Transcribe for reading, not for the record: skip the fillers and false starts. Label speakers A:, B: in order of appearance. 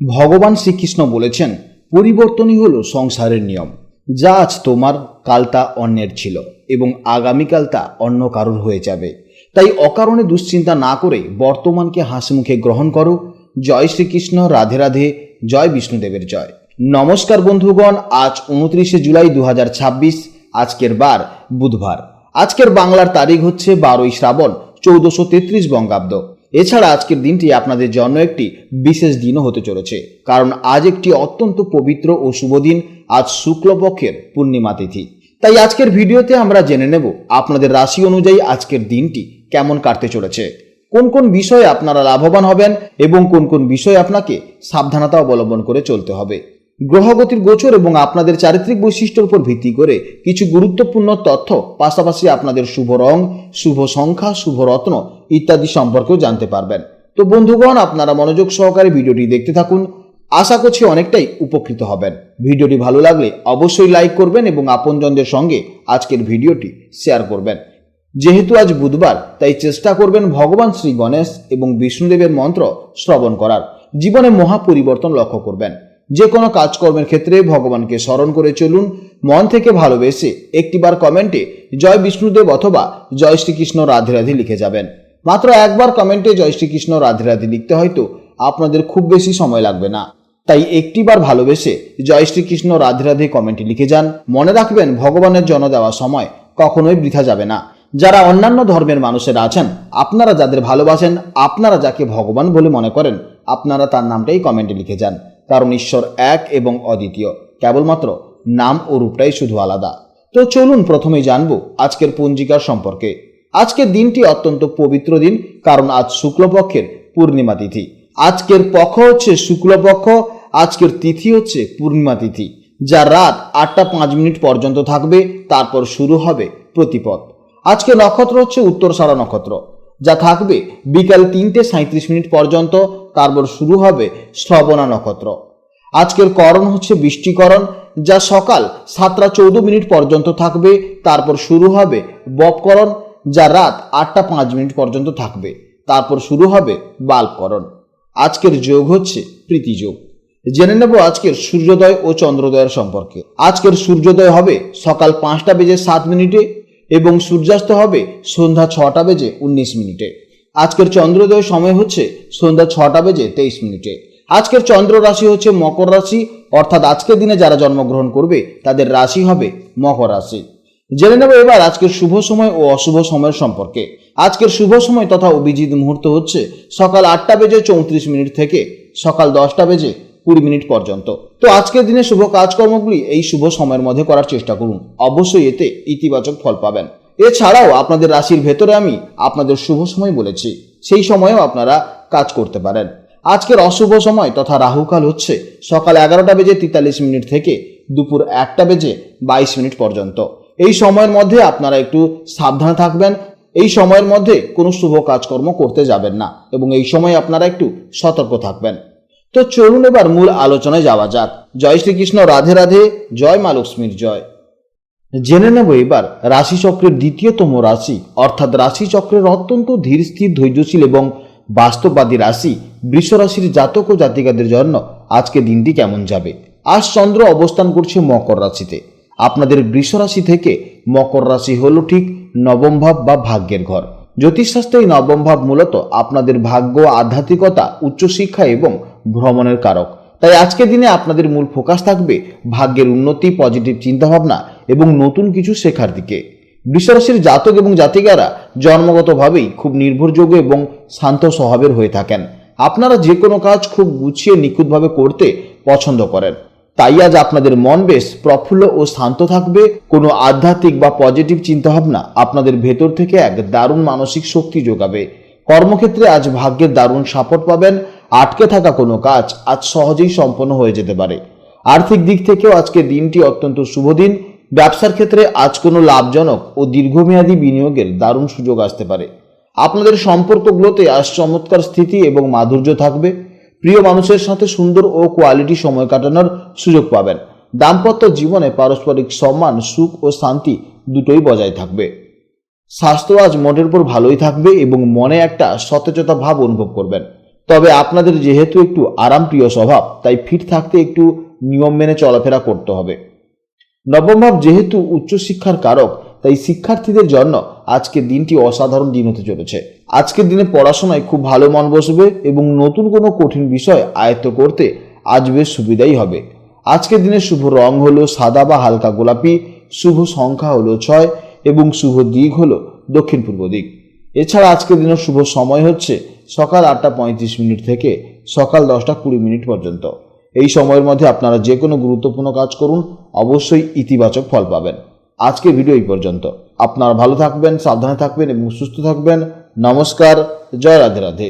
A: ভগবান শ্রীকৃষ্ণ বলেছেন, পরিবর্তনই হলো সংসারের নিয়ম। যা আজ তোমার, কাল তা অন্যের ছিল এবং আগামীকাল তা অন্য কারোর হয়ে যাবে। তাই অকারণে দুশ্চিন্তা না করে বর্তমানকে হাসিমুখে গ্রহণ করো। জয় শ্রীকৃষ্ণ, রাধে রাধে, জয় বিষ্ণুদেবের জয়। নমস্কার বন্ধুগণ, আজ 29শে জুলাই 2026, আজকের বার বুধবার। আজকের বাংলার তারিখ হচ্ছে 12ই শ্রাবণ 1433 বঙ্গাব্দ। এছাড়া আজকের দিনটি আপনাদের জন্য একটি বিশেষ দিনও হতে চলেছে, কারণ আজ একটি অত্যন্ত পবিত্র ও শুভ দিন। আজ শুক্লপক্ষের পূর্ণিমা তিথি। তাই আজকের ভিডিওতে আমরা জেনে নেব আপনাদের রাশি অনুযায়ী আজকের দিনটি কেমন কাটতে চলেছে, কোন কোন বিষয়ে আপনারা লাভবান হবেন এবং কোন কোন বিষয়ে আপনাকে সাবধানতা অবলম্বন করে চলতে হবে। গ্রহগতির গোচর এবং আপনাদের চারিত্রিক বৈশিষ্ট্যের উপর ভিত্তি করে কিছু গুরুত্বপূর্ণ তথ্য, পাশাপাশি আপনাদের শুভ রং, শুভ সংখ্যা, শুভ রত্ন ইত্যাদি সম্পর্কেও জানতে পারবেন। তো বন্ধুগণ, আপনারা মনোযোগ সহকারে ভিডিওটি দেখতে থাকুন। আশা করছি অনেকটাই উপকৃত হবেন। ভিডিওটি ভালো লাগলে অবশ্যই লাইক করবেন এবং আপনজনদের সঙ্গে আজকের ভিডিওটি শেয়ার করবেন। যেহেতু আজ বুধবার, তাই চেষ্টা করবেন ভগবান শ্রী গণেশ এবং বিষ্ণুদেবের মন্ত্র শ্রবণ করার। জীবনে মহা পরিবর্তন লক্ষ্য করবেন। যে কোনো কাজকর্মের ক্ষেত্রে ভগবানকে স্মরণ করে চলুন। মন থেকে ভালোবেসে একটিবার কমেন্টে জয় বিষ্ণুদেব অথবা জয় শ্রীকৃষ্ণ রাধে রাধে লিখে যাবেন। মাত্র একবার কমেন্টে জয় শ্রীকৃষ্ণ রাধে রাধে লিখতে হয়তো আপনাদের খুব বেশি সময় লাগবে না। তাই একটিবার ভালোবেসে জয় শ্রীকৃষ্ণ রাধে রাধে কমেন্টে লিখে যান। মনে রাখবেন, ভগবানের জন্য দেওয়া সময় কখনোই বৃথা যাবে না। যারা অন্যান্য ধর্মের মানুষেরা আছেন, আপনারা যাদের ভালোবাসেন, আপনারা যাকে ভগবান বলে মনে করেন, আপনারা তার নামটাই কমেন্টে লিখে যান। কারণ ঈশ্বর এক এবং অদ্বিতীয়, কেবলমাত্র নাম ও রূপটাই শুধু আলাদা। তো চলুন প্রথমেই জানবো আজকের পঞ্জিকার সম্পর্কে। আজকের দিনটি অত্যন্ত পবিত্র দিন, কারণ আজ শুক্লপক্ষের পূর্ণিমা তিথি। আজকের পক্ষ হচ্ছে শুক্লপক্ষ, আজকের তিথি হচ্ছে পূর্ণিমা তিথি, যা রাত 8টা 5 পর্যন্ত থাকবে। তারপর শুরু হবে প্রতিপদ। আজকে নক্ষত্র হচ্ছে উত্তরসারা নক্ষত্র, যা থাকবে বিকাল 3:37 পর্যন্ত। তারপর শুরু হবে শ্রবণা নক্ষত্র। আজকের করণ হচ্ছে বৃষ্টিকরণ, যা সকাল 7টা 14 পর্যন্ত থাকবে। তারপর শুরু হবে বপকরণ, যা রাত 8টা 5 পর্যন্ত থাকবে। তারপর শুরু হবে বাল্বকরণ। আজকের যোগ হচ্ছে প্রীতিযোগ। জেনে নেব আজকের সূর্যোদয় ও চন্দ্রোদয়ের সম্পর্কে। আজকের সূর্যোদয় হবে সকাল 5টা 7 এবং সূর্যাস্ত হবে সন্ধ্যা 6টা 19। আজকের চন্দ্রোদয় সময় হচ্ছে সন্ধ্যা 6টা 23। আজকের চন্দ্র রাশি হচ্ছে মকর রাশি, অর্থাৎ আজকের দিনে যারা জন্মগ্রহণ করবে তাদের রাশি হবে মকর রাশি। জেনে নেব এবার আজকের শুভ সময় ও অশুভ সময়ের সম্পর্কে। আজকের শুভ সময় তথা অভিজিৎ মুহূর্ত হচ্ছে সকাল 8টা 34 থেকে সকাল 10টা 20 পর্যন্ত। তো আজকের দিনে শুভ কাজকর্মগুলি এই শুভ সময়ের মধ্যে করার চেষ্টা করুন। অবশ্যই এতে ইতিবাচক ফল পাবেন। এছাড়াও আপনাদের রাশির ভেতরে আমি আপনাদের শুভ সময় বলেছি, সেই সময়েও আপনারা কাজ করতে পারেন। আজকের অশুভ সময় তথা রাহুকাল হচ্ছে সকাল 11টা 43 থেকে দুপুর 1টা 22 পর্যন্ত। এই সময়ের মধ্যে আপনারা একটু সাবধানে থাকবেন। এই সময়ের মধ্যে কোনো শুভ কাজকর্ম করতে যাবেন না এবং এই সময় আপনারা একটু সতর্ক থাকবেন। তো চলুন এবার মূল আলোচনায় যাওয়া যাক। জয় শ্রীকৃষ্ণ, রাধে রাধে, জয় মা লক্ষ্মীর জয়। জেনে নেব এবার রাশিচক্রের দ্বিতীয়তম রাশি, অর্থাৎ রাশিচক্রের অত্যন্ত ধীর স্থির, ধৈর্যশীল এবং বাস্তববাদী রাশি বৃষ রাশির জাতক ও জাতিকাদের জন্য আজকে দিনটি কেমন যাবে। আজ চন্দ্র অবস্থান করছে মকর রাশিতে। আপনাদের বৃষ রাশি থেকে মকর রাশি হলো ঠিক নবম ভাব বা ভাগ্যের ঘর। জ্যোতিষশাস্ত্রে এই নবম ভাব মূলত আপনাদের ভাগ্য, আধ্যাত্মিকতা, উচ্চশিক্ষা এবং ভ্রমণের কারক। তাই আজকের দিনে আপনাদের মূল ফোকাস থাকবে ভাগ্যের উন্নতি, পজিটিভ চিন্তাভাবনা এবং নতুন কিছু শেখার দিকে। বৃষরাশির জাতক এবং জাতিকারা জন্মগতভাবেই খুব নির্ভরযোগ্য এবং শান্ত স্বভাবের হয়ে থাকেন। আপনারা যে কোনো কাজ খুব গুছিয়ে নিখুঁতভাবে করতে পছন্দ করেন। তাই আজ আপনাদের মন বেশ প্রফুল্ল ও শান্ত থাকবে। কোনো আধ্যাত্মিক বা পজিটিভ চিন্তাভাবনা আপনাদের ভেতর থেকে এক দারুণ মানসিক শক্তি যোগাবে। কর্মক্ষেত্রে আজ ভাগ্যের দারুণ সাপোর্ট পাবেন। আটকে থাকা কোনো কাজ আজ সহজেই সম্পন্ন হয়ে যেতে পারে। আর্থিক দিক থেকেও আজকে দিনটি অত্যন্ত শুভ দিন। ব্যবসার ক্ষেত্রে আজ কোনো লাভজনক ও দীর্ঘমেয়াদী বিনিয়োগের দারুণ সুযোগ আসতে পারে। আপনাদের সম্পর্কগুলোতে আজ চমৎকার স্থিতি এবং মাধুর্য থাকবে। প্রিয় মানুষের সাথে সুন্দর ও কোয়ালিটি সময় কাটানোর সুযোগ পাবেন। দাম্পত্য জীবনে পারস্পরিক সম্মান, সুখ ও শান্তি দুটোই বজায় থাকবে। স্বাস্থ্য আজ মোটের উপর ভালোই থাকবে এবং মনে একটা সতেজতা ভাব অনুভব করবেন। তবে আপনাদের যেহেতু একটু আরামপ্রিয় স্বভাব, তাই ফিট থাকতে একটু নিয়ম মেনে চলাফেরা করতে হবে। নবম ভাব যেহেতু উচ্চশিক্ষার কারক, তাই শিক্ষার্থীদের জন্য আজকের দিনটি অসাধারণ দিন হতে চলেছে। আজকের দিনে পড়াশোনায় খুব ভালো মন বসবে এবং নতুন কোনো কঠিন বিষয় আয়ত্ত করতে আজ বেশ সুবিধাই হবে। আজকের দিনের শুভ রং হলো সাদা বা হালকা গোলাপি, শুভ সংখ্যা হলো 6 এবং শুভ দিক হলো দক্ষিণ পূর্ব দিক। এছাড়া আজকের দিনের শুভ সময় হচ্ছে সকাল 8:35 থেকে সকাল 10:20 পর্যন্ত। এই সময়ের মধ্যে আপনারা যে কোনো গুরুত্বপূর্ণ কাজ করুন, অবশ্যই ইতিবাচক ফল পাবেন। আজকের ভিডিও এই পর্যন্ত। আপনারা ভালো থাকবেন, সাবধানে থাকবেন এবং সুস্থ থাকবেন। নমস্কার, জয় রাধে রাধে।